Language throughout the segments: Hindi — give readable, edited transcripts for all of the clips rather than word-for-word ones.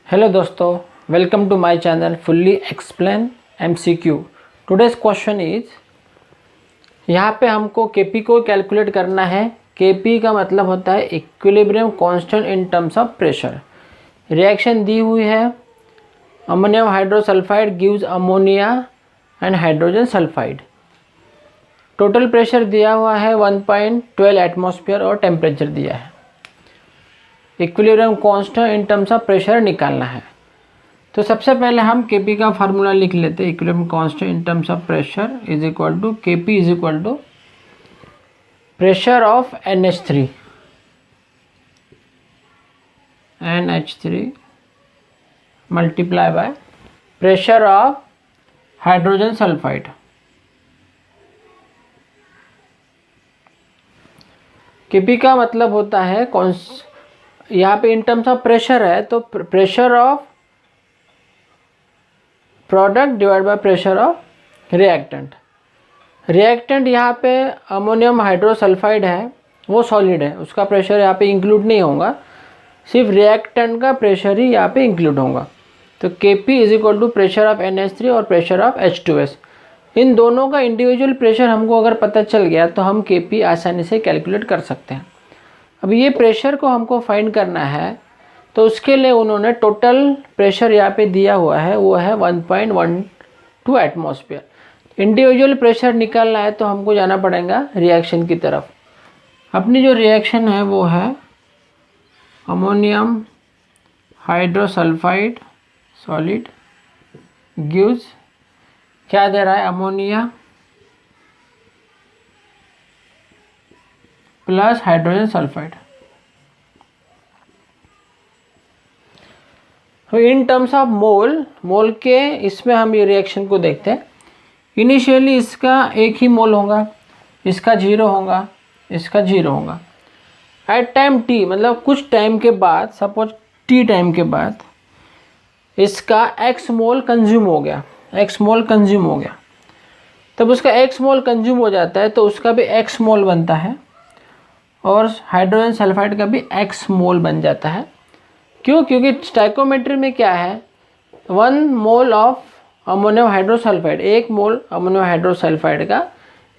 हेलो दोस्तों, welcome to my channel fully explain MCQ. Today's question is, यहाँ पे हमको केपी को कैलकुलेट करना है। केपी का मतलब होता है equilibrium constant in terms of pressure. Reaction दी हुई है, ammonium hydrosulphide gives ammonia and hydrogen sulphide. Total pressure दिया हुआ है 1.12 एटमॉस्फेयर और टेम्परेचर दिया है। Equilibrium constant in terms of pressure निकालना है। तो सबसे पहले हम केपी का फार्मूला लिख लेते हैं। Equilibrium constant in terms of pressure is equal to KP is equal to pressure of NH3 multiply by pressure of hydrogen sulphide. KP का मतलब होता है यहाँ पे इन टर्म्स ऑफ प्रेशर है, तो pressure of product divide by pressure of reactant. Reactant यहाँ पे अमोनियम हाइड्रोसल्फाइड है, वो सॉलिड है, उसका प्रेशर यहाँ पे इंक्लूड नहीं होगा, सिर्फ रिएक्टेंट का प्रेशर ही यहाँ पे इंक्लूड होगा। तो Kp is equal to pressure of NH3 और प्रेशर ऑफ H2S। इन दोनों का इंडिविजुअल प्रेशर हमको अगर पता चल गया तो हम Kp आसानी से कैलकुलेट कर सकते हैं। अब ये प्रेशर को हमको फाइंड करना है, तो उसके लिए उन्होंने टोटल प्रेशर यहाँ पे दिया हुआ है, वो है 1.12 एटमॉस्फेयर। इंडिविजुअल प्रेशर निकालना है तो हमको जाना पड़ेगा रिएक्शन की तरफ। अपनी जो रिएक्शन है वो है अमोनियम हाइड्रोसल्फाइड सॉलिड गिव्स, क्या दे रहा है, ammonia plus hydrogen sulphide. In terms of mole के इसमें हम ये रिएक्शन को देखते हैं। इनिशियली इसका एक ही मोल होगा, इसका 0 होगा, इसका 0 होगा। एट टाइम t, मतलब कुछ टाइम के बाद, सपोज t टाइम के बाद इसका x मोल कंज्यूम हो गया, x मोल कंज्यूम हो गया। तब उसका x मोल कंज्यूम हो जाता है तो उसका भी x मोल बनता है और हाइड्रोजन सल्फाइड का भी x मोल बन जाता है। क्यों? क्योंकि स्टाइकोमेट्री में क्या है, 1 mole of ammonium hydrosulphide, 1 mole ammonium hydrosulphide का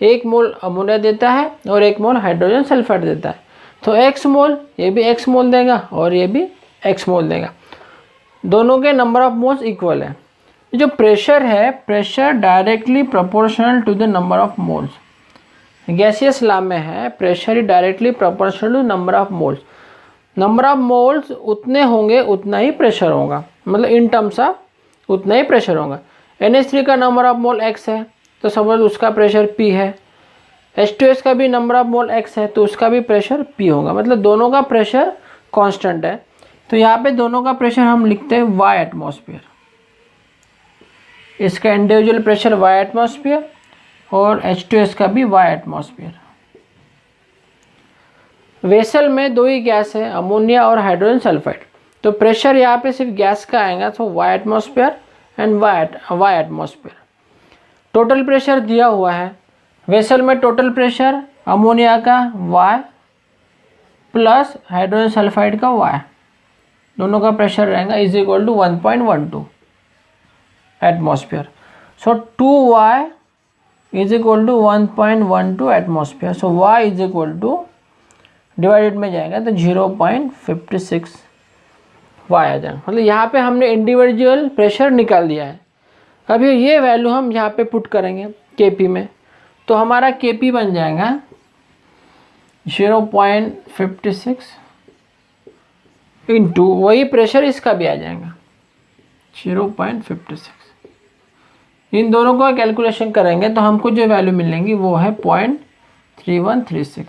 1 मोल अमोनिया देता है और 1 मोल हाइड्रोजन सल्फाइड देता है। तो x मोल, ये भी x मोल देगा और ये भी x मोल देगा। दोनों के नंबर ऑफ मोल्स इक्वल है। जो प्रेशर है, pressure directly proportional to the number of moles. Gaseous law में है pressure is directly proportional to number of moles. Number of moles उतने होंगे उतना ही प्रेशर होगा, मतलब इन टर्म्स ऑफ उतना ही प्रेशर होगा। NH3 का नंबर ऑफ मोल x है तो समझ उसका प्रेशर P है। H2S का भी नंबर ऑफ मोल x है तो उसका भी प्रेशर P होगा, मतलब दोनों का प्रेशर कांस्टेंट है। तो यहाँ पे दोनों का प्रेशर हम लिखते हैं y एटमॉस्फेयर। इसका इंडिविजुअल प्रेशर y एटमॉस्फेयर और H2S का भी y एटमॉस्फेयर। वेसल में 2 ही गैस है, अमोनिया और हाइड्रोजन सल्फाइड, तो प्रेशर यहाँ पे सिर्फ गैस का आएगा, तो y atmosphere and y atmosphere. Total pressure दिया हुआ है वेसल में, टोटल प्रेशर अमोनिया का y प्लस हाइड्रोजन सल्फाइड का y, दोनों का प्रेशर रहेगा is equal to 1.12 atmosphere. So 2y is equal to 1.12 atmosphere. So y is equal to divided में जाएगा तो 0.56 y आ जाएगा। मतलब यहाँ पे हमने इंडिविजुअल प्रेशर निकाल दिया है। अभी ये वैल्यू हम यहाँ पे पुट करेंगे Kp में, तो हमारा Kp बन जाएगा 0.56 इंटू वही प्रेशर इसका भी आ जाएगा 0.56। इन दोनों को कैलकुलेशन करेंगे तो हमको जो वैल्यू मिलेंगी वो है 0.3136।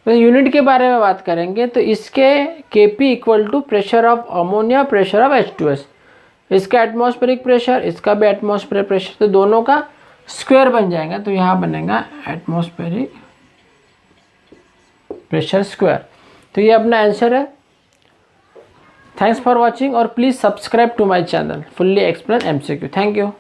तो यूनिट के बारे में बात करेंगे तो इसके Kp equal to pressure of ammonia pressure of H2S। इसका एटमॉस्फेरिक प्रेशर, इसका भी एटमॉस्फेरिक प्रेशर, तो दोनों का स्क्वायर बन जाएगा, तो यहाँ बनेगा एटमॉस्फेरिक प्रेशर स्क्वायर। तो ये अपना आंसर है। थैंक्स फॉर वॉचिंग और please subscribe to my channel fully explain MCQ। Thank you.